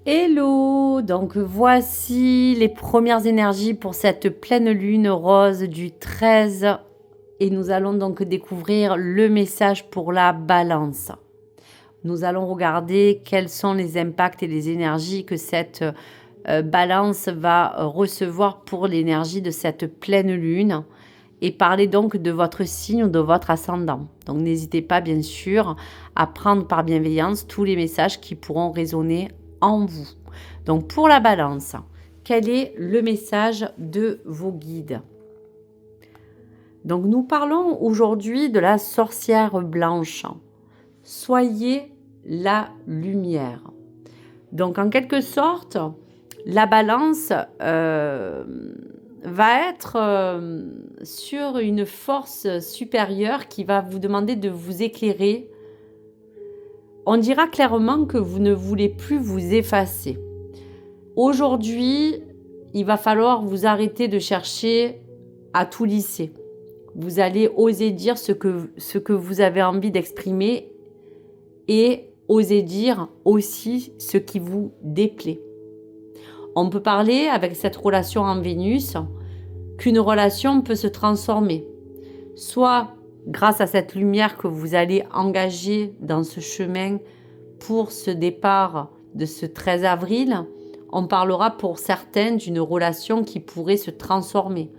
Hello, donc voici les premières énergies pour cette pleine lune rose du 13 et nous allons donc découvrir le message pour la balance. Nous allons regarder quels sont les impacts et les énergies que cette balance va recevoir pour l'énergie de cette pleine lune et parler donc de votre signe ou de votre ascendant. Donc n'hésitez pas bien sûr à prendre par bienveillance tous les messages qui pourront résonner en vous. Donc pour la balance, quel est le message de vos guides? Donc nous parlons aujourd'hui de la sorcière blanche. Soyez la lumière. Donc en quelque sorte, la balance va être sur une force supérieure qui va vous demander de vous éclairer. On dira clairement que vous ne voulez plus vous effacer. Aujourd'hui, il va falloir vous arrêter de chercher à tout lisser. Vous allez oser dire ce que vous avez envie d'exprimer et oser dire aussi ce qui vous déplaît. On peut parler avec cette relation en Vénus qu'une relation peut se transformer, soit grâce à cette lumière que vous allez engager dans ce chemin pour ce départ de ce 13 avril, on parlera pour certaines d'une relation qui pourrait se transformer.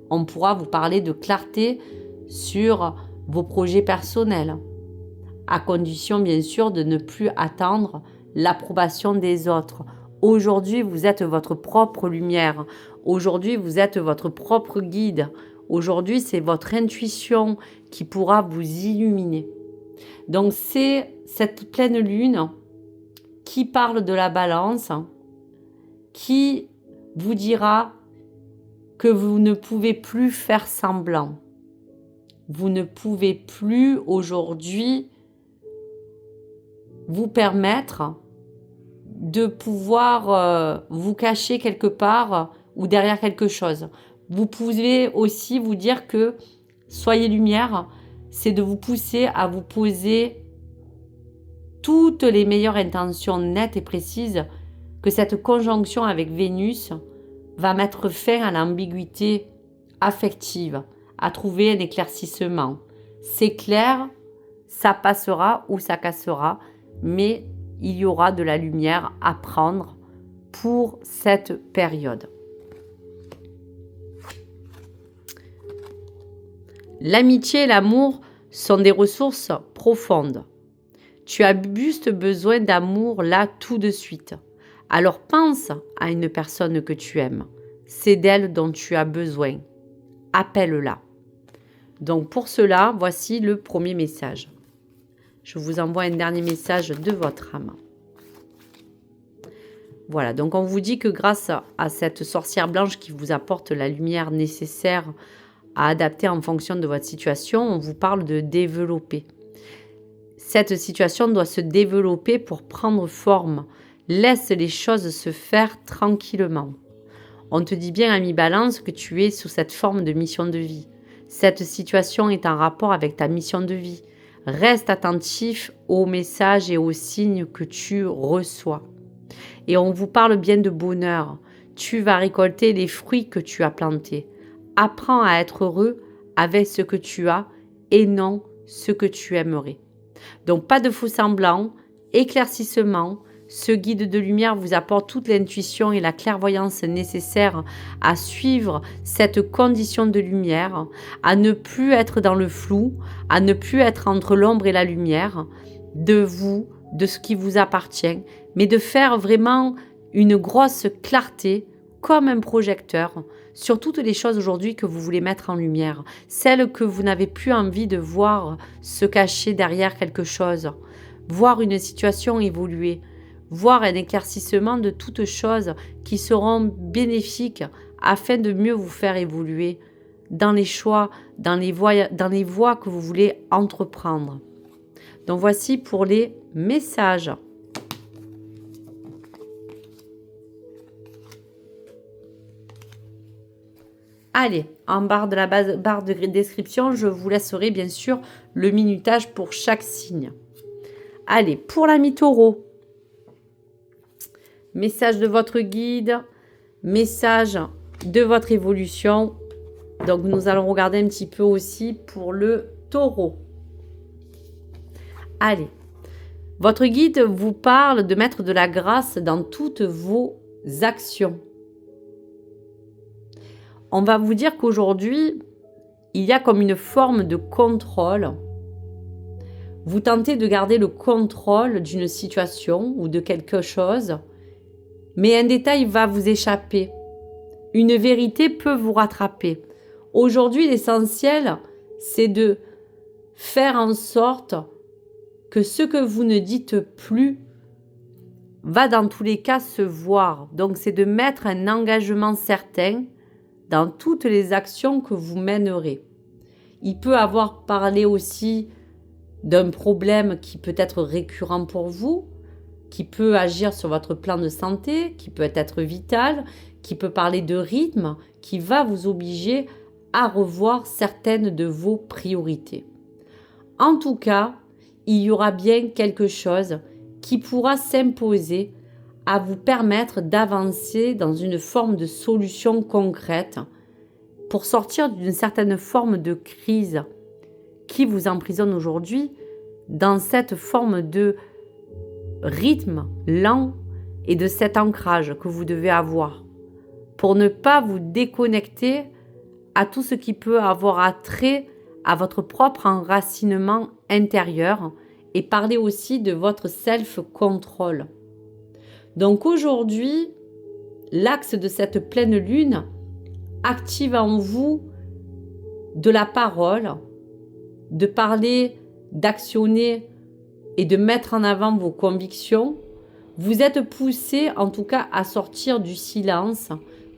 On pourra vous parler de clarté sur vos projets personnels, à condition bien sûr de ne plus attendre l'approbation des autres. Aujourd'hui, vous êtes votre propre lumière. Aujourd'hui, vous êtes votre propre guide. Aujourd'hui, c'est votre intuition qui pourra vous illuminer. Donc, c'est cette pleine lune qui parle de la balance, qui vous dira que vous ne pouvez plus faire semblant. Vous ne pouvez plus aujourd'hui vous permettre de pouvoir vous cacher quelque part ou derrière quelque chose. Vous pouvez aussi vous dire que soyez lumière, c'est de vous pousser à vous poser toutes les meilleures intentions nettes et précises, que cette conjonction avec Vénus va mettre fin à l'ambiguïté affective, à trouver un éclaircissement. C'est clair, ça passera ou ça cassera, mais il y aura de la lumière à prendre pour cette période. L'amitié et l'amour sont des ressources profondes. Tu as juste besoin d'amour là tout de suite. Alors pense à une personne que tu aimes. C'est d'elle dont tu as besoin. Appelle-la. Donc pour cela, voici le premier message. Je vous envoie un dernier message de votre âme. Voilà, donc on vous dit que grâce à cette sorcière blanche qui vous apporte la lumière nécessaire à adapter en fonction de votre situation, on vous parle de développer. Cette situation doit se développer pour prendre forme. Laisse les choses se faire tranquillement. On te dit bien, ami Balance, que tu es sous cette forme de mission de vie. Cette situation est en rapport avec ta mission de vie. Reste attentif aux messages et aux signes que tu reçois. Et on vous parle bien de bonheur. Tu vas récolter les fruits que tu as plantés. Apprends à être heureux avec ce que tu as et non ce que tu aimerais. Donc pas de faux semblants, éclaircissement. Ce guide de lumière vous apporte toute l'intuition et la clairvoyance nécessaires à suivre cette condition de lumière, à ne plus être dans le flou, à ne plus être entre l'ombre et la lumière, de vous, de ce qui vous appartient, mais de faire vraiment une grosse clarté comme un projecteur sur toutes les choses aujourd'hui que vous voulez mettre en lumière, celles que vous n'avez plus envie de voir se cacher derrière quelque chose, voir une situation évoluer, voir un éclaircissement de toutes choses qui seront bénéfiques afin de mieux vous faire évoluer dans les choix, dans les voies que vous voulez entreprendre. Donc voici pour les messages. Allez, en barre de description, je vous laisserai bien sûr le minutage pour chaque signe. Allez, pour l'ami taureau. Message de votre guide, message de votre évolution. Donc, nous allons regarder un petit peu aussi pour le taureau. Allez, votre guide vous parle de mettre de la grâce dans toutes vos actions. On va vous dire qu'aujourd'hui, il y a comme une forme de contrôle. Vous tentez de garder le contrôle d'une situation ou de quelque chose, mais un détail va vous échapper. Une vérité peut vous rattraper. Aujourd'hui, l'essentiel, c'est de faire en sorte que ce que vous ne dites plus va dans tous les cas se voir. Donc, c'est de mettre un engagement certain dans toutes les actions que vous mènerez. Il peut avoir parlé aussi d'un problème qui peut être récurrent pour vous, qui peut agir sur votre plan de santé, qui peut être vital, qui peut parler de rythme, qui va vous obliger à revoir certaines de vos priorités. En tout cas, il y aura bien quelque chose qui pourra s'imposer à vous permettre d'avancer dans une forme de solution concrète pour sortir d'une certaine forme de crise qui vous emprisonne aujourd'hui dans cette forme de rythme lent et de cet ancrage que vous devez avoir pour ne pas vous déconnecter à tout ce qui peut avoir attrait à votre propre enracinement intérieur et parler aussi de votre self-control. Donc aujourd'hui, l'axe de cette pleine lune active en vous de la parole, de parler, d'actionner et de mettre en avant vos convictions. Vous êtes poussé en tout cas à sortir du silence,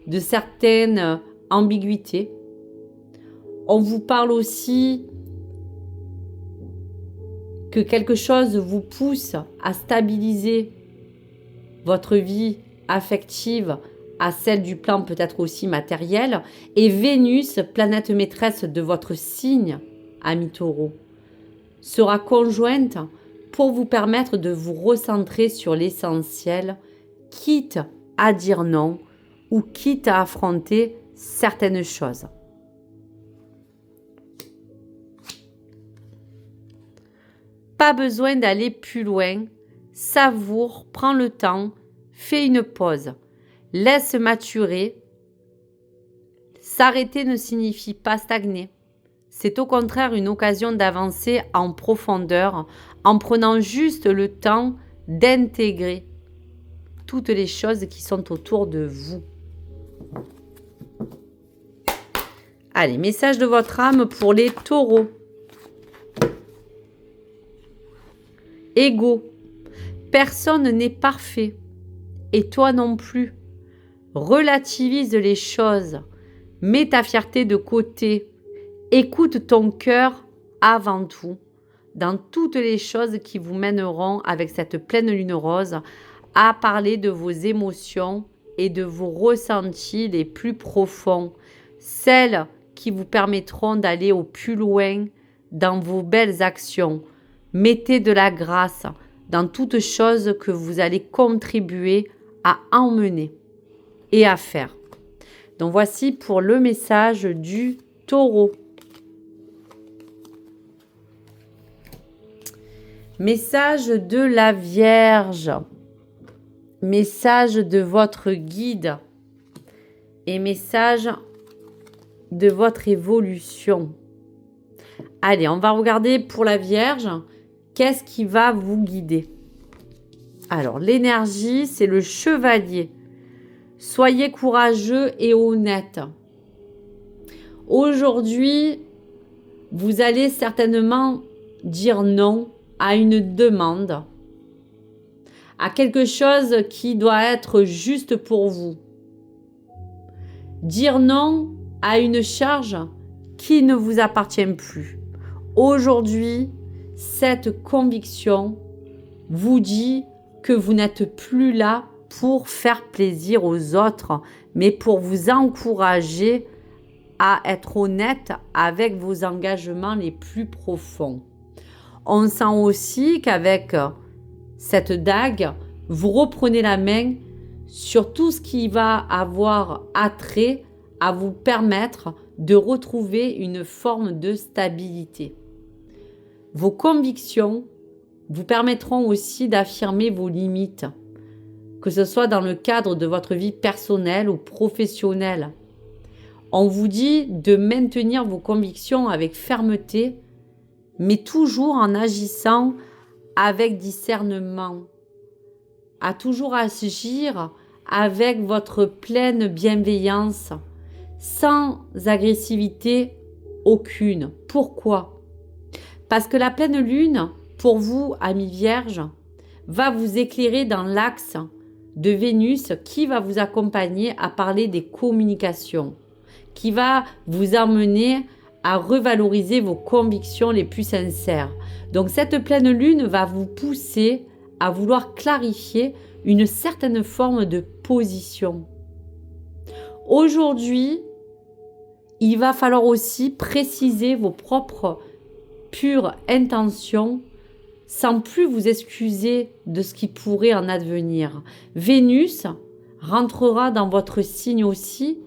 de certaines ambiguïtés. On vous parle aussi que quelque chose vous pousse à stabiliser votre vie affective à celle du plan peut-être aussi matériel. Et Vénus, planète maîtresse de votre signe, ami Taureau, sera conjointe pour vous permettre de vous recentrer sur l'essentiel, quitte à dire non ou quitte à affronter certaines choses. Pas besoin d'aller plus loin, savoure, prends le temps, fais une pause, laisse maturer. S'arrêter ne signifie pas stagner. C'est au contraire une occasion d'avancer en profondeur en prenant juste le temps d'intégrer toutes les choses qui sont autour de vous. Allez, message de votre âme pour les taureaux. Ego. Personne n'est parfait. Et toi non plus. Relativise les choses. Mets ta fierté de côté. Écoute ton cœur avant tout. Dans toutes les choses qui vous mèneront avec cette pleine lune rose à parler de vos émotions et de vos ressentis les plus profonds. Celles qui vous permettront d'aller au plus loin dans vos belles actions. Mettez de la grâce dans toutes choses que vous allez contribuer à emmener et à faire. Donc voici pour le message du Taureau. Message de la Vierge. Message de votre guide. Et message de votre évolution. Allez, on va regarder pour la Vierge. Qu'est-ce qui va vous guider? Alors, l'énergie, c'est le chevalier. Soyez courageux et honnête. Aujourd'hui, vous allez certainement dire non à une demande, à quelque chose qui doit être juste pour vous. Dire non à une charge qui ne vous appartient plus. Aujourd'hui, cette conviction vous dit que vous n'êtes plus là pour faire plaisir aux autres, mais pour vous encourager à être honnête avec vos engagements les plus profonds. On sent aussi qu'avec cette dague, vous reprenez la main sur tout ce qui va avoir attrait à vous permettre de retrouver une forme de stabilité. Vos convictions vous permettront aussi d'affirmer vos limites, que ce soit dans le cadre de votre vie personnelle ou professionnelle. On vous dit de maintenir vos convictions avec fermeté, mais toujours en agissant avec discernement, à toujours agir avec votre pleine bienveillance, sans agressivité aucune. Pourquoi ? Parce que la pleine lune, pour vous, amis vierges, va vous éclairer dans l'axe de Vénus qui va vous accompagner à parler des communications, qui va vous amener à revaloriser vos convictions les plus sincères. Donc cette pleine lune va vous pousser à vouloir clarifier une certaine forme de position. Aujourd'hui, il va falloir aussi préciser vos propres pures intentions sans plus vous excuser de ce qui pourrait en advenir. Vénus rentrera dans votre signe aussi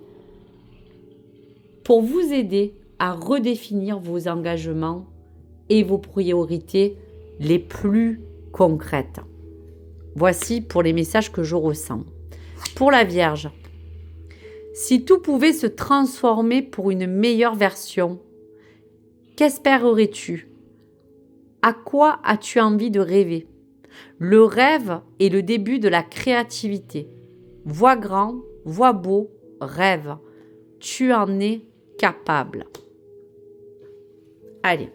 pour vous aider à redéfinir vos engagements et vos priorités les plus concrètes. Voici pour les messages que je ressens. Pour la Vierge, si tout pouvait se transformer pour une meilleure version, qu'espérerais-tu ? À quoi as-tu envie de rêver ? Le rêve est le début de la créativité. Vois grand, vois beau, rêve. Tu en es capable. Allez.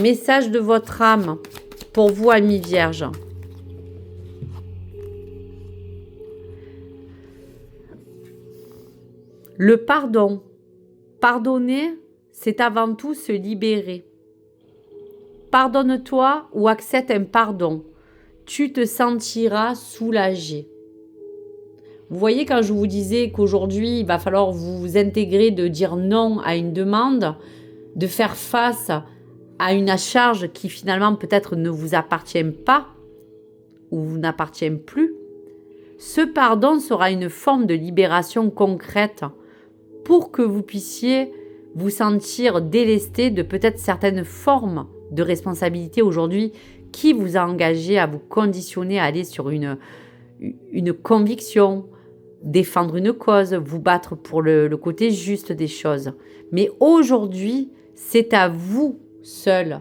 Message de votre âme pour vous, amis vierges. Le pardon. Pardonner, c'est avant tout se libérer. Pardonne-toi ou accepte un pardon. Tu te sentiras soulagé. Vous voyez, quand je vous disais qu'aujourd'hui, il va falloir vous intégrer de dire non à une demande, de faire face à une charge qui finalement peut-être ne vous appartient pas ou vous n'appartient plus, ce pardon sera une forme de libération concrète pour que vous puissiez vous sentir délesté de peut-être certaines formes de responsabilité aujourd'hui qui vous a engagé à vous conditionner à aller sur une conviction, défendre une cause, vous battre pour le côté juste des choses. Mais aujourd'hui, c'est à vous seul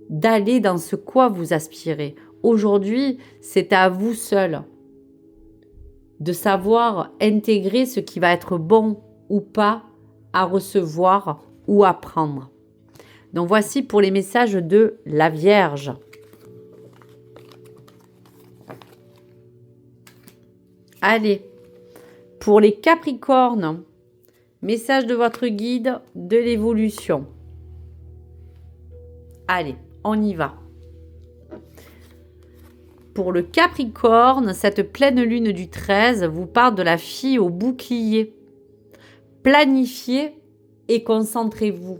d'aller dans ce quoi vous aspirez. Aujourd'hui, c'est à vous seul de savoir intégrer ce qui va être bon ou pas à recevoir ou à prendre. Donc voici pour les messages de la Vierge. Allez, pour les Capricornes, message de votre guide de l'évolution. Allez, on y va. Pour le Capricorne, cette pleine lune du 13 vous parle de la fille au bouclier. Planifiez et concentrez-vous.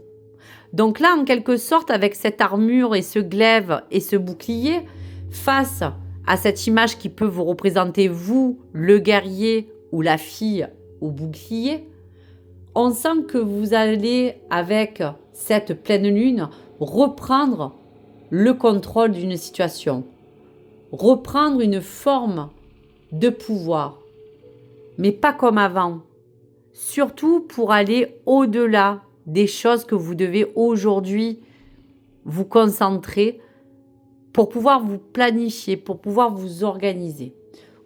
Donc là, en quelque sorte, avec cette armure et ce glaive et ce bouclier, face à cette image qui peut vous représenter vous, le guerrier ou la fille au bouclier, on sent que vous allez, avec cette pleine lune, reprendre le contrôle d'une situation, reprendre une forme de pouvoir, mais pas comme avant. Surtout pour aller au-delà des choses que vous devez aujourd'hui vous concentrer pour pouvoir vous planifier, pour pouvoir vous organiser.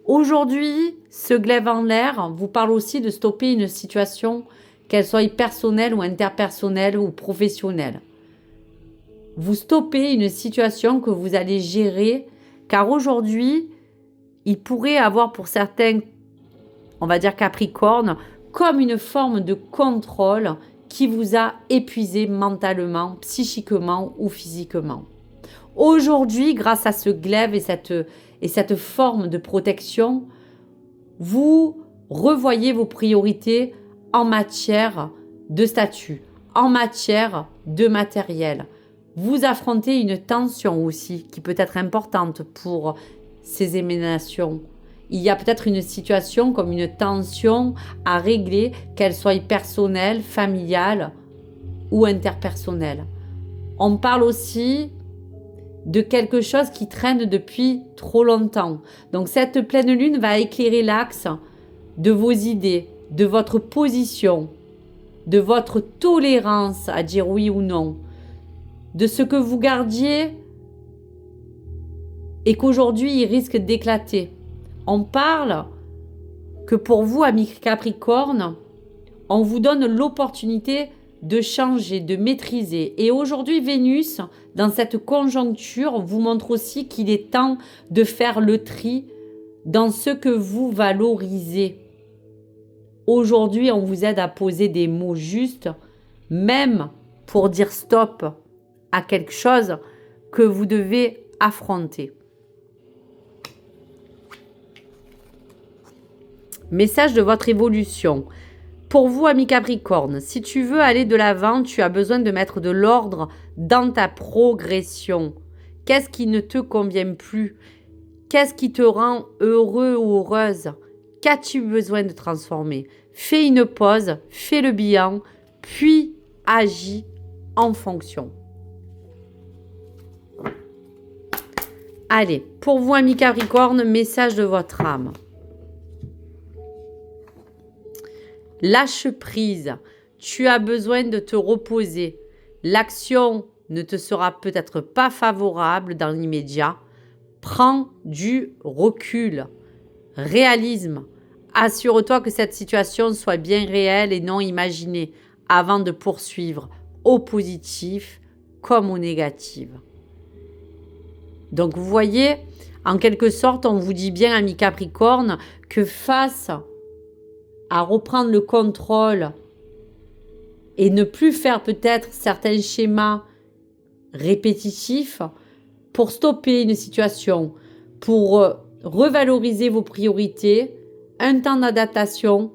Aujourd'hui, ce glaive en l'air vous parle aussi de stopper une situation, qu'elle soit personnelle ou interpersonnelle ou professionnelle. Vous stoppez une situation que vous allez gérer, car aujourd'hui, il pourrait avoir pour certains, on va dire Capricorne, comme une forme de contrôle qui vous a épuisé mentalement, psychiquement ou physiquement. Aujourd'hui, grâce à ce glaive et cette forme de protection, vous revoyez vos priorités en matière de statut, en matière de matériel. Vous affrontez une tension aussi qui peut être importante pour ces émanations. Il y a peut-être une situation comme une tension à régler, qu'elle soit personnelle, familiale ou interpersonnelle. On parle aussi de quelque chose qui traîne depuis trop longtemps. Donc cette pleine lune va éclairer l'axe de vos idées, de votre position, de votre tolérance à dire oui ou non, de ce que vous gardiez et qu'aujourd'hui il risque d'éclater. On parle que pour vous, amis Capricorne, on vous donne l'opportunité de changer, de maîtriser. Et aujourd'hui, Vénus, dans cette conjoncture, vous montre aussi qu'il est temps de faire le tri dans ce que vous valorisez. Aujourd'hui, on vous aide à poser des mots justes, même pour dire stop à quelque chose que vous devez affronter. Message de votre évolution. Pour vous, ami Capricorne, si tu veux aller de l'avant, tu as besoin de mettre de l'ordre dans ta progression. Qu'est-ce qui ne te convient plus? Qu'est-ce qui te rend heureux ou heureuse? Qu'as-tu besoin de transformer? Fais une pause, fais le bilan, puis agis en fonction. Allez, pour vous, ami Capricorne, message de votre âme. Lâche prise, tu as besoin de te reposer. L'action ne te sera peut-être pas favorable dans l'immédiat. Prends du recul. Réalisme. Assure-toi que cette situation soit bien réelle et non imaginée avant de poursuivre au positif comme au négatif. Donc vous voyez, en quelque sorte, on vous dit bien, ami Capricorne, que face à reprendre le contrôle et ne plus faire peut-être certains schémas répétitifs pour stopper une situation, pour revaloriser vos priorités, un temps d'adaptation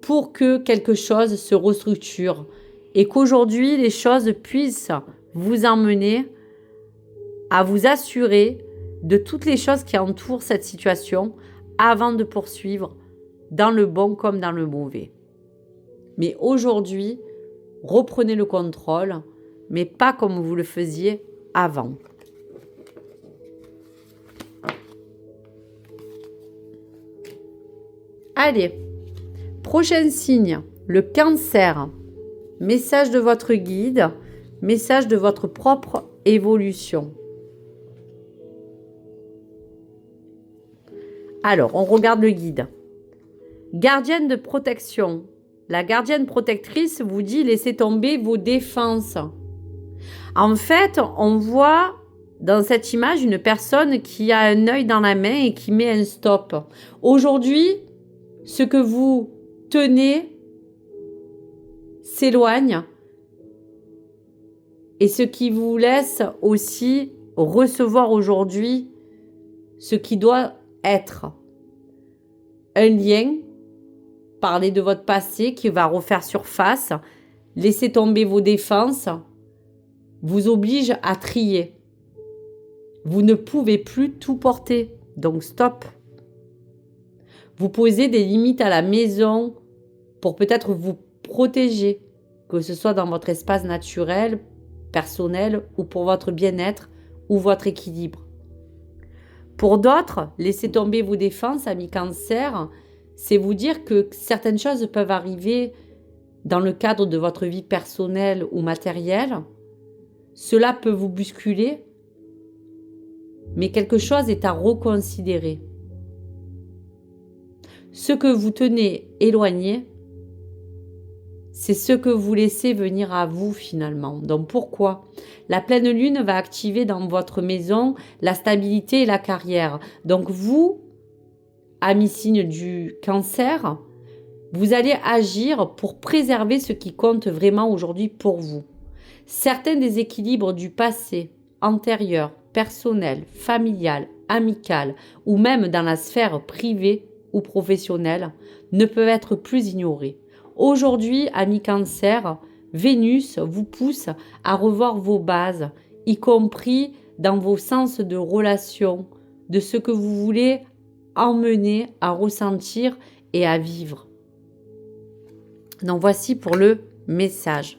pour que quelque chose se restructure et qu'aujourd'hui les choses puissent vous emmener à vous assurer de toutes les choses qui entourent cette situation avant de poursuivre dans le bon comme dans le mauvais. Mais aujourd'hui, reprenez le contrôle, mais pas comme vous le faisiez avant. Allez, prochain signe, le Cancer. Message de votre guide, message de votre propre évolution. Alors, on regarde le guide. Gardienne de protection. La gardienne protectrice vous dit laissez tomber vos défenses. En fait, on voit dans cette image une personne qui a un œil dans la main et qui met un stop. Aujourd'hui, ce que vous tenez s'éloigne et ce qui vous laisse aussi recevoir aujourd'hui ce qui doit être un lien. Parler de votre passé qui va refaire surface, laisser tomber vos défenses, vous oblige à trier. Vous ne pouvez plus tout porter, donc stop. Vous posez des limites à la maison pour peut-être vous protéger, que ce soit dans votre espace naturel, personnel ou pour votre bien-être ou votre équilibre. Pour d'autres, laissez tomber vos défenses, amis Cancer, c'est vous dire que certaines choses peuvent arriver dans le cadre de votre vie personnelle ou matérielle. Cela peut vous bousculer, mais quelque chose est à reconsidérer. Ce que vous tenez éloigné, c'est ce que vous laissez venir à vous finalement. Donc pourquoi? La pleine lune va activer dans votre maison la stabilité et la carrière. Donc vous, amis signe du Cancer, vous allez agir pour préserver ce qui compte vraiment aujourd'hui pour vous. Certains déséquilibres du passé, antérieur, personnel, familial, amical ou même dans la sphère privée ou professionnelle ne peuvent être plus ignorés. Aujourd'hui, amis Cancer, Vénus vous pousse à revoir vos bases, y compris dans vos sens de relation, de ce que vous voulez emmener à ressentir et à vivre. Donc voici pour le message.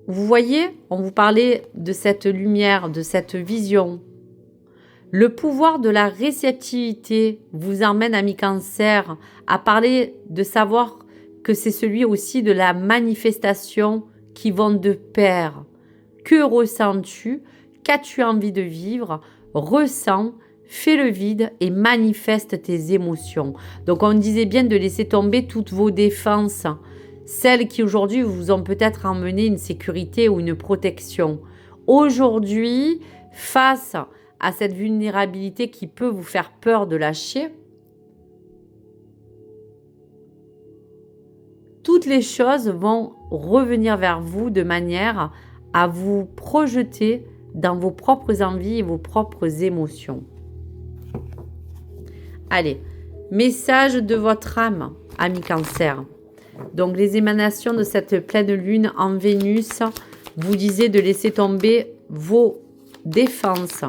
Vous voyez, on vous parlait de cette lumière, de cette vision. Le pouvoir de la réceptivité vous emmène, ami Cancer, à parler de savoir que c'est celui aussi de la manifestation qui vont de pair. Que ressens-tu? Qu'as-tu envie de vivre? Ressens, fais le vide et manifeste tes émotions. Donc on disait bien de laisser tomber toutes vos défenses, celles qui aujourd'hui vous ont peut-être emmené une sécurité ou une protection. Aujourd'hui, face à cette vulnérabilité qui peut vous faire peur de lâcher, toutes les choses vont revenir vers vous de manière à vous projeter dans vos propres envies et vos propres émotions. Allez, message de votre âme, ami Cancer. Donc les émanations de cette pleine lune en Vénus vous disaient de laisser tomber vos défenses.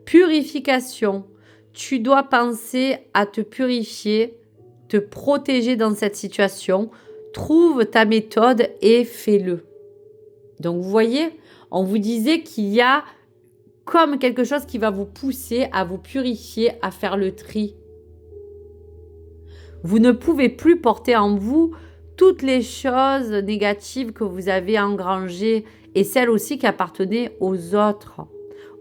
Purification. Tu dois penser à te purifier, te protéger dans cette situation. Trouve ta méthode et fais-le. Donc vous voyez, on vous disait qu'il y a comme quelque chose qui va vous pousser à vous purifier, à faire le tri. Vous ne pouvez plus porter en vous toutes les choses négatives que vous avez engrangées et celles aussi qui appartenaient aux autres.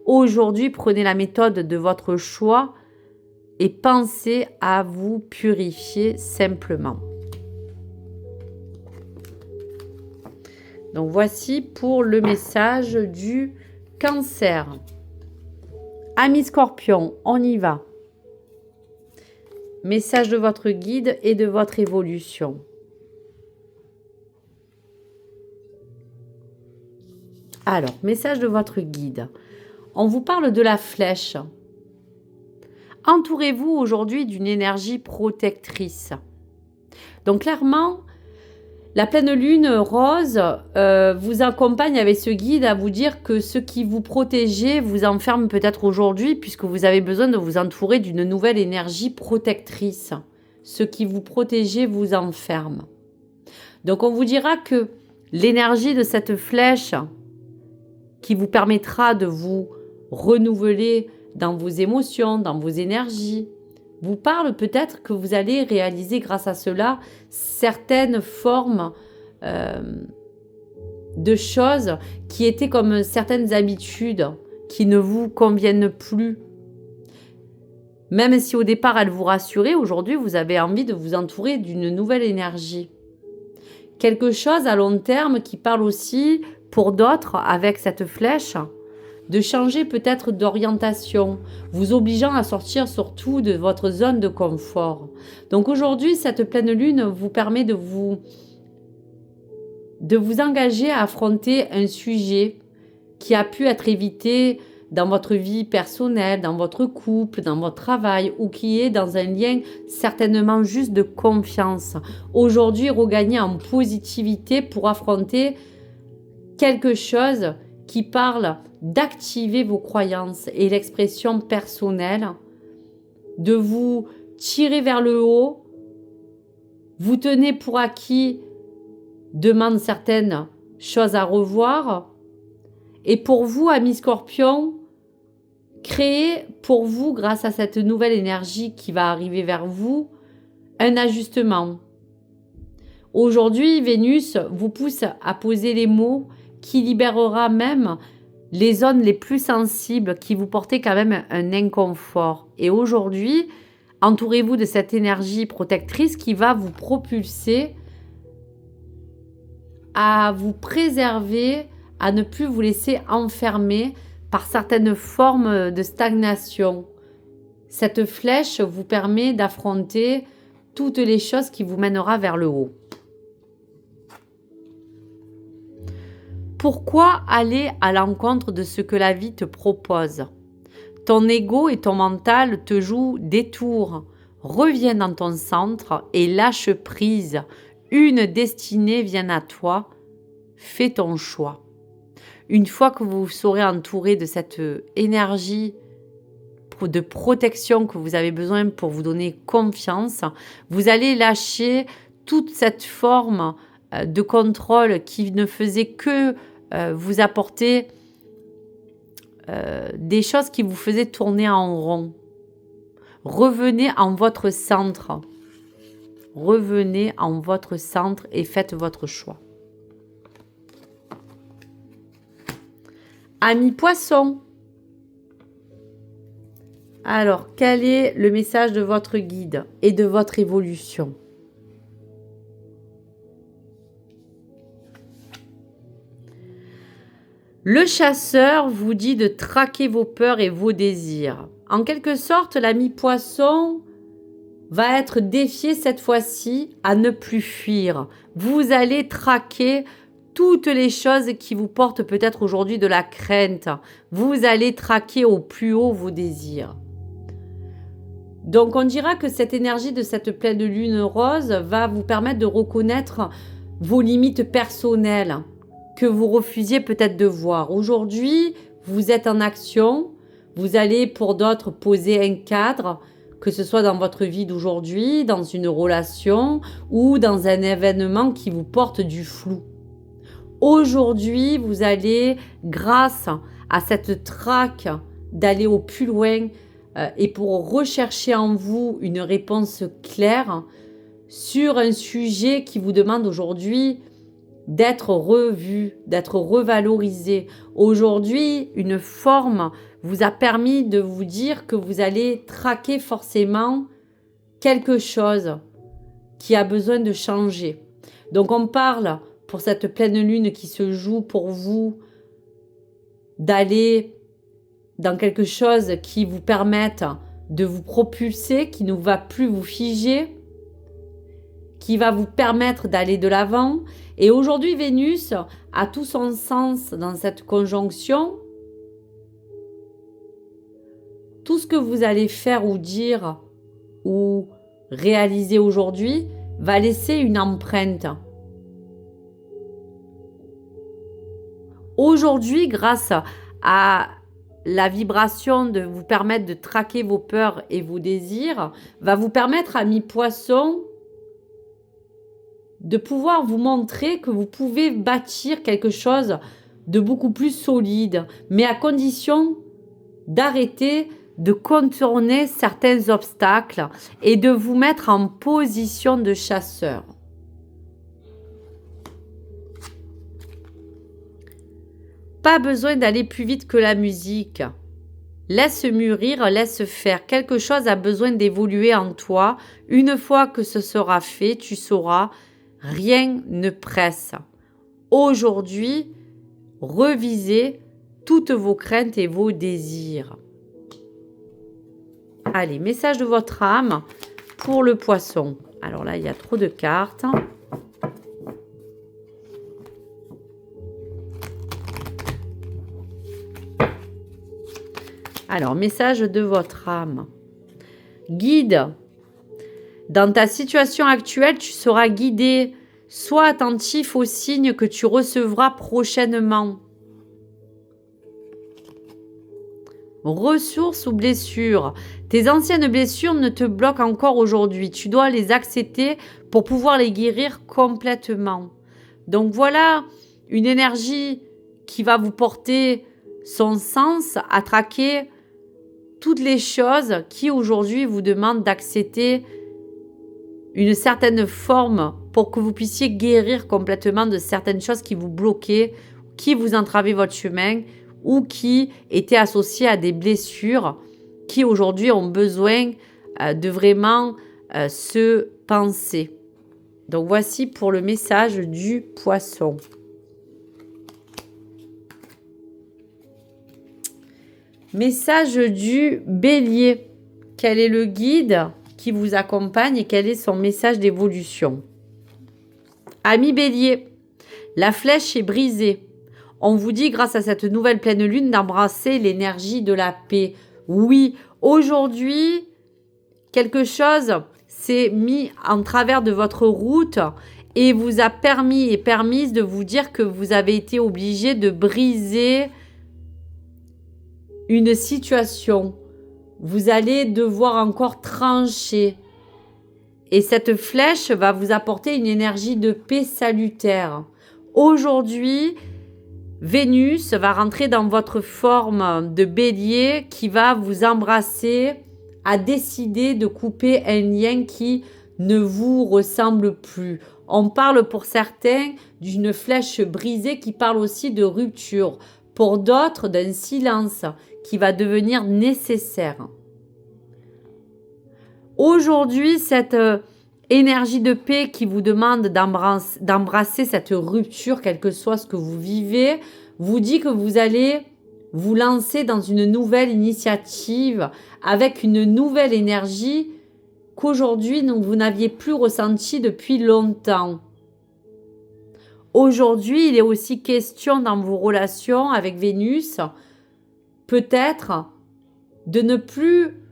Aujourd'hui, prenez la méthode de votre choix et pensez à vous purifier simplement. Donc voici pour le message du Cancer. Amis Scorpion, on y va. Message de votre guide et de votre évolution. Alors, message de votre guide. On vous parle de la flèche. Entourez-vous aujourd'hui d'une énergie protectrice. Donc clairement, la pleine lune rose vous accompagne avec ce guide à vous dire que ce qui vous protégeait vous enferme peut-être aujourd'hui puisque vous avez besoin de vous entourer d'une nouvelle énergie protectrice. Ce qui vous protégeait vous enferme. Donc on vous dira que l'énergie de cette flèche qui vous permettra de vous renouveler dans vos émotions, dans vos énergies, vous parle peut-être que vous allez réaliser grâce à cela certaines formes de choses qui étaient comme certaines habitudes qui ne vous conviennent plus. Même si au départ elles vous rassuraient, aujourd'hui vous avez envie de vous entourer d'une nouvelle énergie. Quelque chose à long terme qui parle aussi pour d'autres avec cette flèche, de changer peut-être d'orientation, vous obligeant à sortir surtout de votre zone de confort. Donc aujourd'hui, cette pleine lune vous permet de vous engager à affronter un sujet qui a pu être évité dans votre vie personnelle, dans votre couple, dans votre travail ou qui est dans un lien certainement juste de confiance. Aujourd'hui, regagner en positivité pour affronter quelque chose qui parle d'activer vos croyances et l'expression personnelle, de vous tirer vers le haut, vous tenez pour acquis, demande certaines choses à revoir, et pour vous, amis Scorpion, créez pour vous, grâce à cette nouvelle énergie qui va arriver vers vous, un ajustement. Aujourd'hui, Vénus vous pousse à poser les mots qui libérera même les zones les plus sensibles qui vous portaient quand même un inconfort. Et aujourd'hui, entourez-vous de cette énergie protectrice qui va vous propulser à vous préserver, à ne plus vous laisser enfermer par certaines formes de stagnation. Cette flèche vous permet d'affronter toutes les choses qui vous mènera vers le haut. Pourquoi aller à l'encontre de ce que la vie te propose? Ton ego et ton mental te jouent des tours. Reviens dans ton centre et lâche prise. Une destinée vient à toi. Fais ton choix. Une fois que vous serez entouré de cette énergie de protection que vous avez besoin pour vous donner confiance, vous allez lâcher toute cette forme de contrôle qui ne faisait que vous apporter des choses qui vous faisaient tourner en rond. Revenez en votre centre. Revenez en votre centre et faites votre choix. Amis poissons. Alors, quel est le message de votre guide et de votre évolution? Le chasseur vous dit de traquer vos peurs et vos désirs. En quelque sorte, l'ami poisson va être défié cette fois-ci à ne plus fuir. Vous allez traquer toutes les choses qui vous portent peut-être aujourd'hui de la crainte. Vous allez traquer au plus haut vos désirs. Donc on dira que cette énergie de cette pleine lune rose va vous permettre de reconnaître vos limites personnelles que vous refusiez peut-être de voir. Aujourd'hui, vous êtes en action, vous allez pour d'autres poser un cadre, que ce soit dans votre vie d'aujourd'hui, dans une relation ou dans un événement qui vous porte du flou. Aujourd'hui, vous allez, grâce à cette traque d'aller au plus loin et pour rechercher en vous une réponse claire sur un sujet qui vous demande aujourd'hui d'être revu, d'être revalorisé. Aujourd'hui, une forme vous a permis de vous dire que vous allez traquer forcément quelque chose qui a besoin de changer. Donc on parle pour cette pleine lune qui se joue pour vous d'aller dans quelque chose qui vous permette de vous propulser, qui ne va plus vous figer, qui va vous permettre d'aller de l'avant. Et aujourd'hui, Vénus a tout son sens dans cette conjonction. Tout ce que vous allez faire ou dire ou réaliser aujourd'hui va laisser une empreinte. Aujourd'hui, grâce à la vibration de vous permettre de traquer vos peurs et vos désirs, va vous permettre, amis poissons, de pouvoir vous montrer que vous pouvez bâtir quelque chose de beaucoup plus solide, mais à condition d'arrêter de contourner certains obstacles et de vous mettre en position de chasseur. Pas besoin d'aller plus vite que la musique. Laisse mûrir, laisse faire. Quelque chose a besoin d'évoluer en toi. Une fois que ce sera fait, tu sauras, rien ne presse. Aujourd'hui, revisez toutes vos craintes et vos désirs. Allez, message de votre âme pour le poisson. Alors là, il y a trop de cartes. Alors, message de votre âme. Guide. Dans ta situation actuelle, tu seras guidé. Sois attentif aux signes que tu recevras prochainement. Ressources ou blessures. Tes anciennes blessures ne te bloquent encore aujourd'hui. Tu dois les accepter pour pouvoir les guérir complètement. Donc voilà une énergie qui va vous porter son sens à traquer toutes les choses qui aujourd'hui vous demandent d'accepter une certaine forme pour que vous puissiez guérir complètement de certaines choses qui vous bloquaient, qui vous entravaient votre chemin ou qui étaient associées à des blessures qui aujourd'hui ont besoin de vraiment se penser. Donc voici pour le message du poisson. Message du bélier. Quel est le guide qui vous accompagne et quel est son message d'évolution? Ami bélier, la flèche est brisée. On vous dit, grâce à cette nouvelle pleine lune, d'embrasser l'énergie de la paix. Oui, aujourd'hui, quelque chose s'est mis en travers de votre route et vous a permis et permise de vous dire que vous avez été obligé de briser une situation. Vous allez devoir encore trancher. Et cette flèche va vous apporter une énergie de paix salutaire. Aujourd'hui, Vénus va rentrer dans votre forme de bélier qui va vous embrasser à décider de couper un lien qui ne vous ressemble plus. On parle pour certains d'une flèche brisée qui parle aussi de rupture. Pour d'autres, d'un silence qui va devenir nécessaire. Aujourd'hui, cette énergie de paix qui vous demande d'embrasser cette rupture, quel que soit ce que vous vivez, vous dit que vous allez vous lancer dans une nouvelle initiative avec une nouvelle énergie qu'aujourd'hui vous n'aviez plus ressentie depuis longtemps. Aujourd'hui, il est aussi question dans vos relations avec Vénus, peut-être de ne plus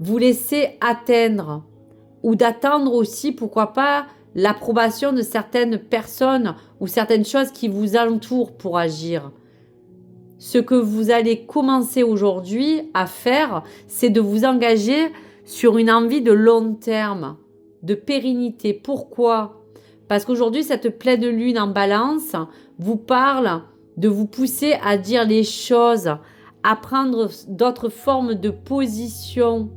vous laisser atteindre ou d'attendre aussi, pourquoi pas, l'approbation de certaines personnes ou certaines choses qui vous entourent pour agir. Ce que vous allez commencer aujourd'hui à faire, c'est de vous engager sur une envie de long terme, de pérennité. Pourquoi ? Parce qu'aujourd'hui, cette pleine lune en balance vous parle de vous pousser à dire les choses, à prendre d'autres formes de position.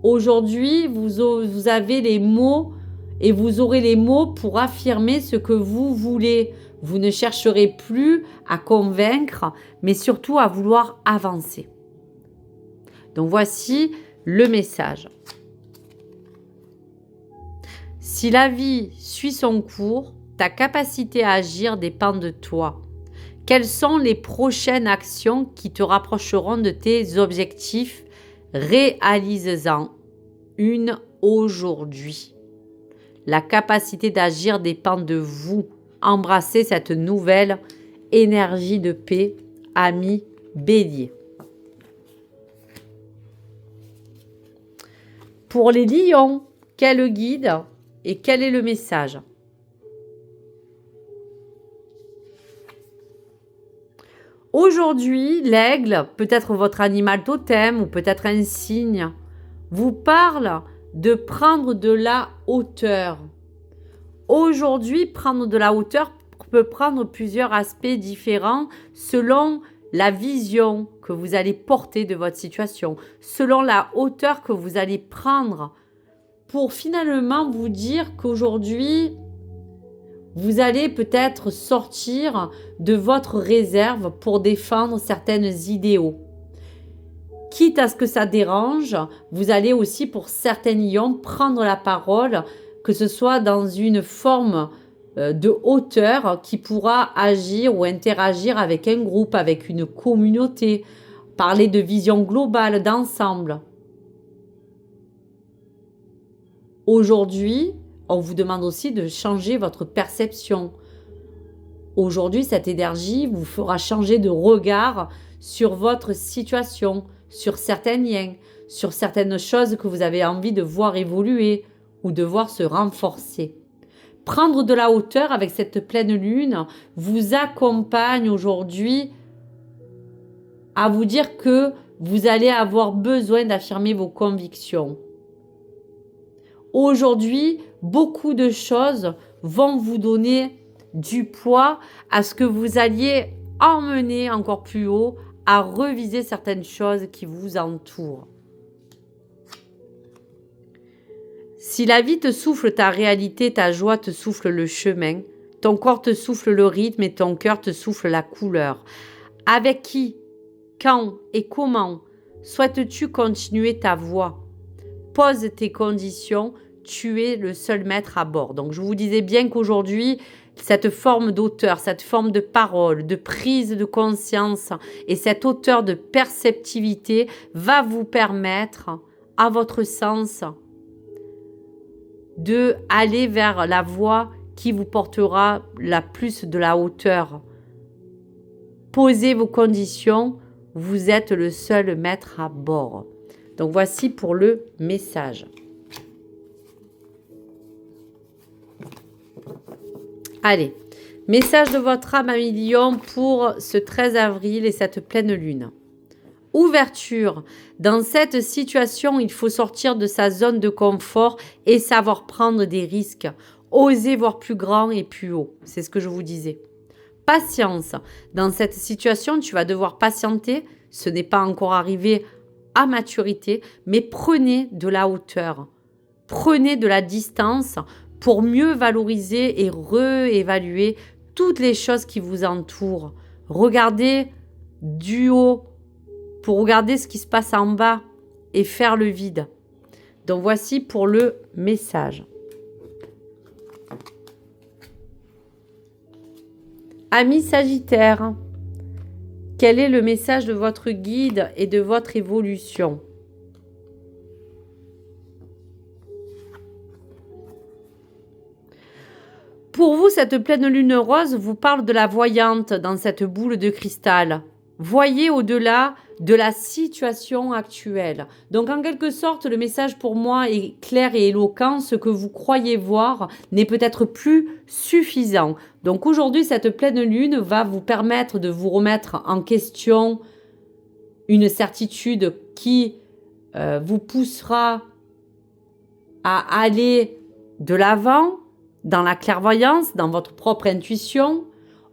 Aujourd'hui, vous avez les mots et vous aurez les mots pour affirmer ce que vous voulez. Vous ne chercherez plus à convaincre, mais surtout à vouloir avancer. Donc voici le message. Si la vie suit son cours, ta capacité à agir dépend de toi. Quelles sont les prochaines actions qui te rapprocheront de tes objectifs? Réalise-en une aujourd'hui. La capacité d'agir dépend de vous. Embrassez cette nouvelle énergie de paix, ami Bélier. Pour les lions, quel guide et quel est le message? Aujourd'hui, l'aigle, peut-être votre animal totem ou peut-être un cygne, vous parle de prendre de la hauteur. Aujourd'hui, prendre de la hauteur peut prendre plusieurs aspects différents selon la vision que vous allez porter de votre situation, selon la hauteur que vous allez prendre pour finalement vous dire qu'aujourd'hui, vous allez peut-être sortir de votre réserve pour défendre certaines idéaux. Quitte à ce que ça dérange, vous allez aussi pour certains lions prendre la parole, que ce soit dans une forme de hauteur qui pourra agir ou interagir avec un groupe, avec une communauté, parler de vision globale, d'ensemble. Aujourd'hui, on vous demande aussi de changer votre perception. Aujourd'hui, cette énergie vous fera changer de regard sur votre situation, sur certains liens, sur certaines choses que vous avez envie de voir évoluer ou de voir se renforcer. Prendre de la hauteur avec cette pleine lune vous accompagne aujourd'hui à vous dire que vous allez avoir besoin d'affirmer vos convictions. Aujourd'hui, beaucoup de choses vont vous donner du poids à ce que vous alliez emmener encore plus haut, à reviser certaines choses qui vous entourent. Si la vie te souffle ta réalité, ta joie te souffle le chemin, ton corps te souffle le rythme et ton cœur te souffle la couleur. Avec qui, quand et comment souhaites-tu continuer ta voie? Pose tes conditions, tu es le seul maître à bord. Donc je vous disais bien qu'aujourd'hui, cette forme d'auteur, cette forme de parole, de prise de conscience et cette hauteur de perceptivité va vous permettre, à votre sens, de aller vers la voie qui vous portera la plus de la hauteur. Posez vos conditions, vous êtes le seul maître à bord. Donc voici pour le message. Allez, message de votre âme à Lion pour ce 13 avril et cette pleine lune. Ouverture. Dans cette situation, il faut sortir de sa zone de confort et savoir prendre des risques. Oser voir plus grand et plus haut. C'est ce que je vous disais. Patience. Dans cette situation, tu vas devoir patienter. Ce n'est pas encore arrivé à maturité, mais prenez de la hauteur. Prenez de la distance pour mieux valoriser et réévaluer toutes les choses qui vous entourent. Regardez du haut pour regarder ce qui se passe en bas et faire le vide. Donc voici pour le message. Amis Sagittaire, quel est le message de votre guide et de votre évolution? Pour vous, cette pleine lune rose vous parle de la voyante dans cette boule de cristal. Voyez au-delà de la situation actuelle. Donc, en quelque sorte, le message pour moi est clair et éloquent. Ce que vous croyez voir n'est peut-être plus suffisant. Donc, aujourd'hui, cette pleine lune va vous permettre de vous remettre en question une certitude qui vous poussera à aller de l'avant dans la clairvoyance, dans votre propre intuition.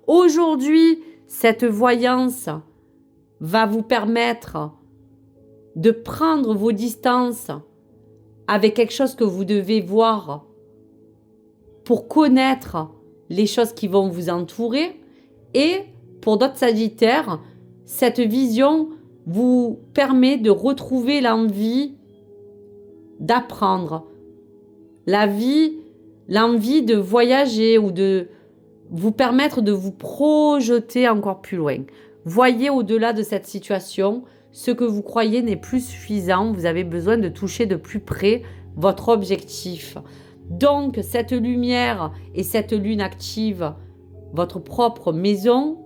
Aujourd'hui, cette voyance va vous permettre de prendre vos distances avec quelque chose que vous devez voir pour connaître les choses qui vont vous entourer. Et pour d'autres Sagittaires, cette vision vous permet de retrouver l'envie d'apprendre, l'envie de voyager ou de vous permettre de vous projeter encore plus loin. Voyez au-delà de cette situation, ce que vous croyez n'est plus suffisant. Vous avez besoin de toucher de plus près votre objectif. Donc, cette lumière et cette lune active votre propre maison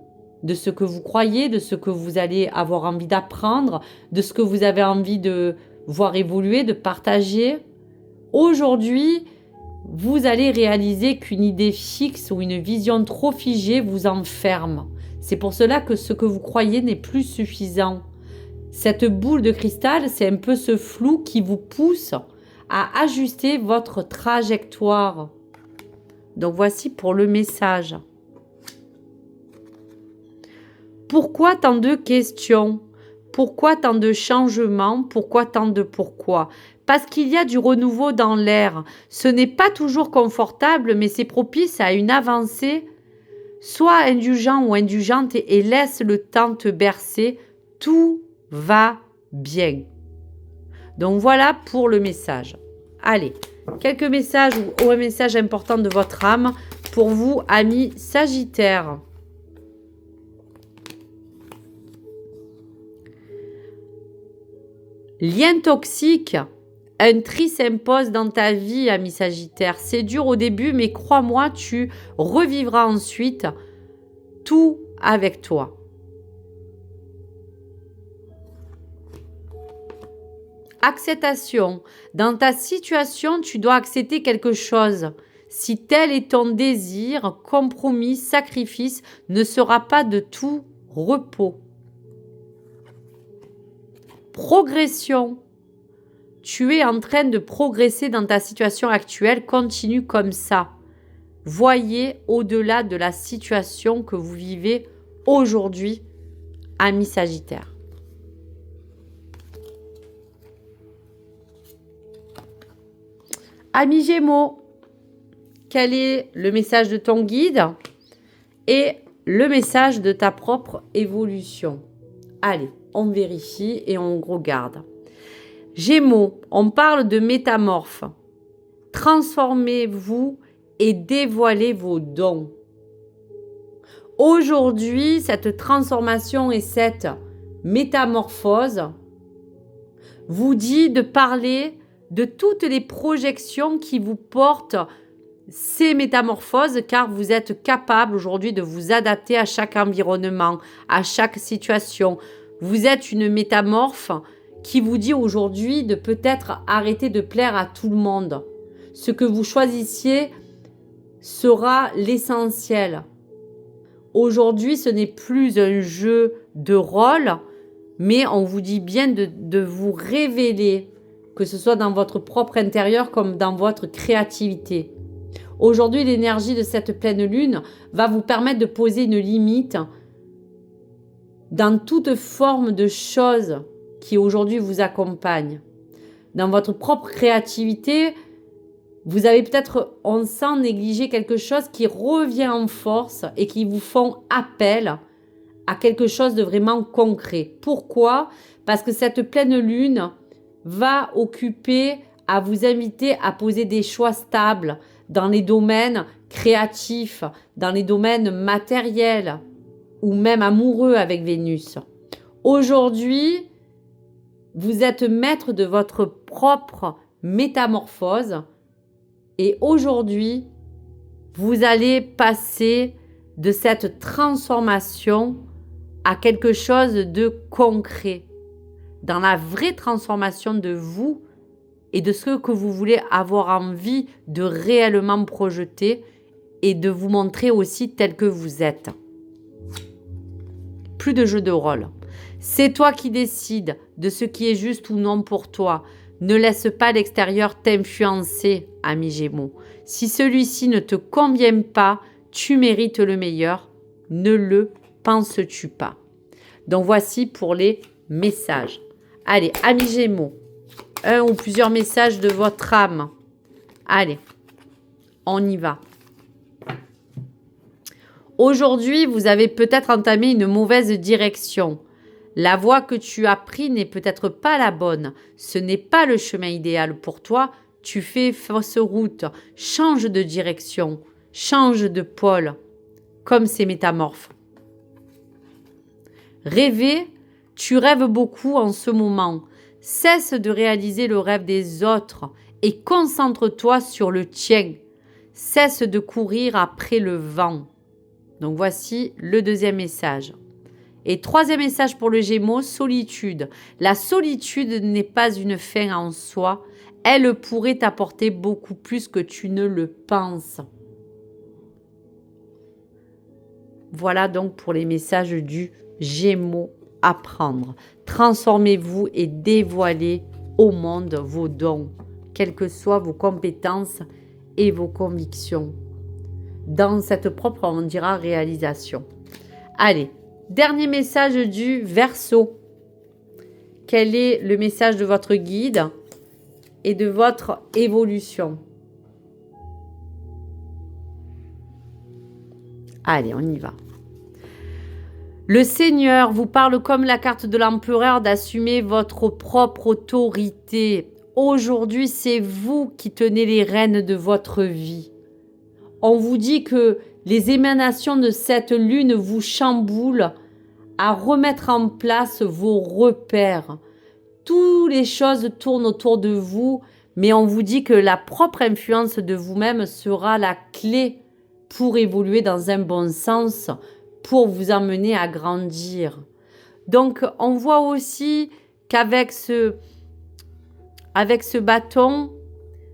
de ce que vous croyez, de ce que vous allez avoir envie d'apprendre, de ce que vous avez envie de voir évoluer, de partager. Aujourd'hui, vous allez réaliser qu'une idée fixe ou une vision trop figée vous enferme. C'est pour cela que ce que vous croyez n'est plus suffisant. Cette boule de cristal, c'est un peu ce flou qui vous pousse à ajuster votre trajectoire. Donc voici pour le message. Pourquoi tant de questions? Pourquoi tant de changements? Pourquoi tant de pourquoi? Parce qu'il y a du renouveau dans l'air. Ce n'est pas toujours confortable, mais c'est propice à une avancée. Sois indulgent ou indulgente et laisse le temps te bercer. Tout va bien. Donc voilà pour le message. Allez, quelques messages ou un message important de votre âme pour vous, amis Sagittaires. Lien toxique. Un tri s'impose dans ta vie, ami Sagittaire. C'est dur au début, mais crois-moi, tu revivras ensuite tout avec toi. Acceptation. Dans ta situation, tu dois accepter quelque chose. Si tel est ton désir, compromis, sacrifice ne sera pas de tout repos. Progression. Tu es en train de progresser dans ta situation actuelle, continue comme ça. Voyez au-delà de la situation que vous vivez aujourd'hui, ami Sagittaire. Ami Gémeaux, quel est le message de ton guide et le message de ta propre évolution? Allez, on vérifie et on regarde. Gémeaux, on parle de métamorphe. Transformez-vous et dévoilez vos dons. Aujourd'hui, cette transformation et cette métamorphose vous dit de parler de toutes les projections qui vous portent ces métamorphoses, car vous êtes capable aujourd'hui de vous adapter à chaque environnement, à chaque situation. Vous êtes une métamorphe qui vous dit aujourd'hui de peut-être arrêter de plaire à tout le monde. Ce que vous choisissiez sera l'essentiel. Aujourd'hui, ce n'est plus un jeu de rôle, mais on vous dit bien de vous révéler, que ce soit dans votre propre intérieur comme dans votre créativité. Aujourd'hui, l'énergie de cette pleine lune va vous permettre de poser une limite dans toute forme de choses qui aujourd'hui vous accompagnent. Dans votre propre créativité, vous avez peut-être, on sent, négligé quelque chose qui revient en force et qui vous font appel à quelque chose de vraiment concret. Pourquoi? Parce que cette pleine lune va occuper à vous inviter à poser des choix stables dans les domaines créatifs, dans les domaines matériels ou même amoureux avec Vénus. Aujourd'hui, vous êtes maître de votre propre métamorphose et aujourd'hui, vous allez passer de cette transformation à quelque chose de concret, dans la vraie transformation de vous et de ce que vous voulez avoir envie de réellement projeter et de vous montrer aussi tel que vous êtes. Plus de jeu de rôle. C'est toi qui décides de ce qui est juste ou non pour toi. Ne laisse pas l'extérieur t'influencer, ami Gémeaux. Si celui-ci ne te convient pas, tu mérites le meilleur. Ne le penses-tu pas? Donc voici pour les messages. Allez, ami Gémeaux, un ou plusieurs messages de votre âme. Allez, on y va. Aujourd'hui, vous avez peut-être entamé une mauvaise direction. La voie que tu as prise n'est peut-être pas la bonne. Ce n'est pas le chemin idéal pour toi. Tu fais fausse route. Change de direction. Change de pôle. Comme ces métamorphes. Rêver, tu rêves beaucoup en ce moment. Cesse de réaliser le rêve des autres et concentre-toi sur le tien. Cesse de courir après le vent. Donc voici le deuxième message. Et troisième message pour le Gémeaux, solitude. La solitude n'est pas une fin en soi. Elle pourrait t'apporter beaucoup plus que tu ne le penses. Voilà donc pour les messages du Gémeaux à prendre. Transformez-vous et dévoilez au monde vos dons, quelles que soient vos compétences et vos convictions, dans cette propre, on dira, réalisation. Allez, dernier message du Verseau. Quel est le message de votre guide et de votre évolution? Allez, on y va. Le Seigneur vous parle comme la carte de l'empereur d'assumer votre propre autorité. Aujourd'hui, c'est vous qui tenez les rênes de votre vie. On vous dit que les émanations de cette lune vous chamboulent à remettre en place vos repères. Toutes les choses tournent autour de vous, mais on vous dit que la propre influence de vous-même sera la clé pour évoluer dans un bon sens, pour vous amener à grandir. Donc, on voit aussi qu'avec ce bâton,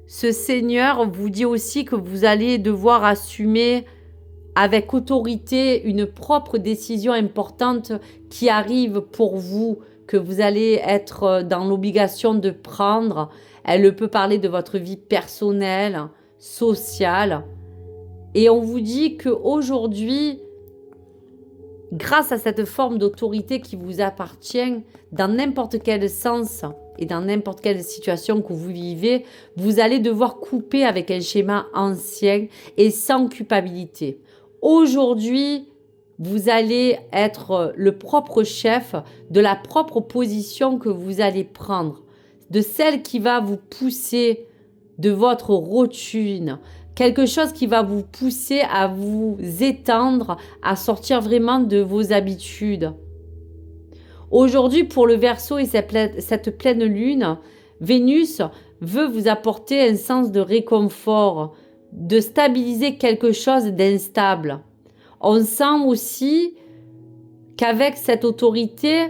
ce Seigneur vous dit aussi que vous allez devoir assumer avec autorité une propre décision importante qui arrive pour vous, que vous allez être dans l'obligation de prendre. Elle peut parler de votre vie personnelle, sociale. Et on vous dit qu'aujourd'hui, grâce à cette forme d'autorité qui vous appartient, dans n'importe quel sens et dans n'importe quelle situation que vous vivez, vous allez devoir couper avec un schéma ancien et sans culpabilité. Aujourd'hui, vous allez être le propre chef de la propre position que vous allez prendre, de celle qui va vous pousser de votre routine, quelque chose qui va vous pousser à vous étendre, à sortir vraiment de vos habitudes. Aujourd'hui, pour le Verseau et cette pleine lune, Vénus veut vous apporter un sens de réconfort, de stabiliser quelque chose d'instable. On sent aussi qu'avec cette autorité,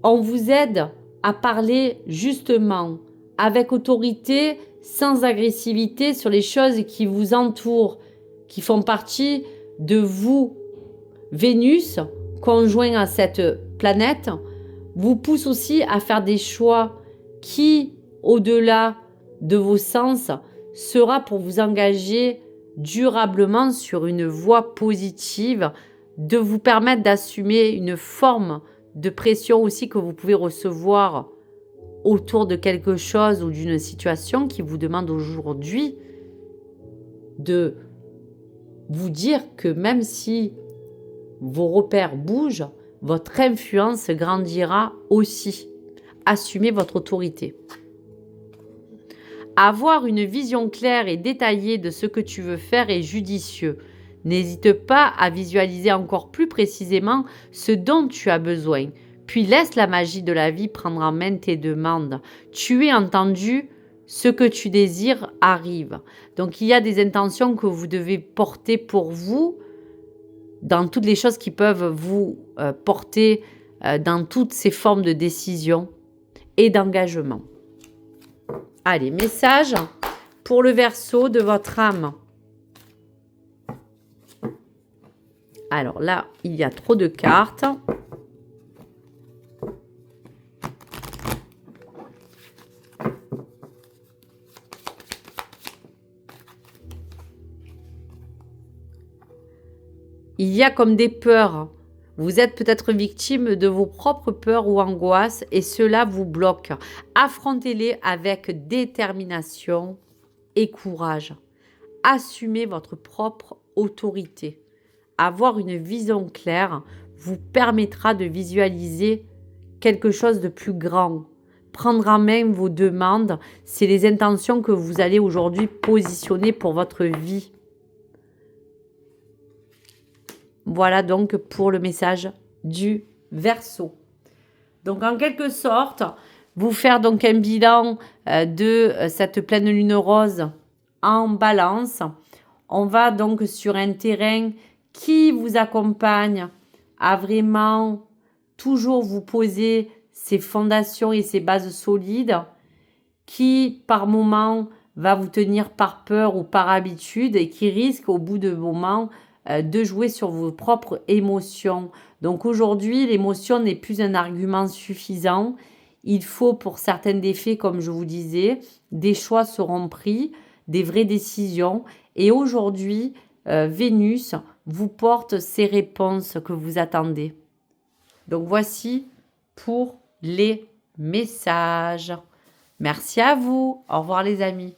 on vous aide à parler justement, avec autorité, sans agressivité sur les choses qui vous entourent. qui font partie de vous, Vénus, conjoint à cette planète, vous pousse aussi à faire des choix qui, au-delà de vos sens, sera pour vous engager durablement sur une voie positive, de vous permettre d'assumer une forme de pression aussi que vous pouvez recevoir autour de quelque chose ou d'une situation qui vous demande aujourd'hui de vous dire que même si vos repères bougent, votre influence grandira aussi. Assumez votre autorité. Avoir une vision claire et détaillée de ce que tu veux faire est judicieux. N'hésite pas à visualiser encore plus précisément ce dont tu as besoin. Puis laisse la magie de la vie prendre en main tes demandes. Tu es entendu, ce que tu désires arrive. Donc il y a des intentions que vous devez porter pour vous dans toutes les choses qui peuvent vous porter dans toutes ces formes de décision et d'engagement. Allez, message pour le Verseau de votre âme. Alors là, il y a trop de cartes. Il y a comme des peurs. Vous êtes peut-être victime de vos propres peurs ou angoisses et cela vous bloque. Affrontez-les avec détermination et courage. Assumez votre propre autorité. Avoir une vision claire vous permettra de visualiser quelque chose de plus grand. Prendre en main vos demandes, c'est les intentions que vous allez aujourd'hui positionner pour votre vie. Voilà donc pour le message du Verseau. Donc en quelque sorte, vous faire donc un bilan de cette pleine lune rose en Balance. On va donc sur un terrain qui vous accompagne à vraiment toujours vous poser ces fondations et ces bases solides, qui par moment va vous tenir par peur ou par habitude et qui risque au bout de moment de jouer sur vos propres émotions. Donc aujourd'hui, l'émotion n'est plus un argument suffisant. Il faut, pour certains défis, comme je vous disais, des choix seront pris, des vraies décisions. Et aujourd'hui, Vénus vous porte ces réponses que vous attendez. Donc voici pour les messages. Merci à vous. Au revoir les amis.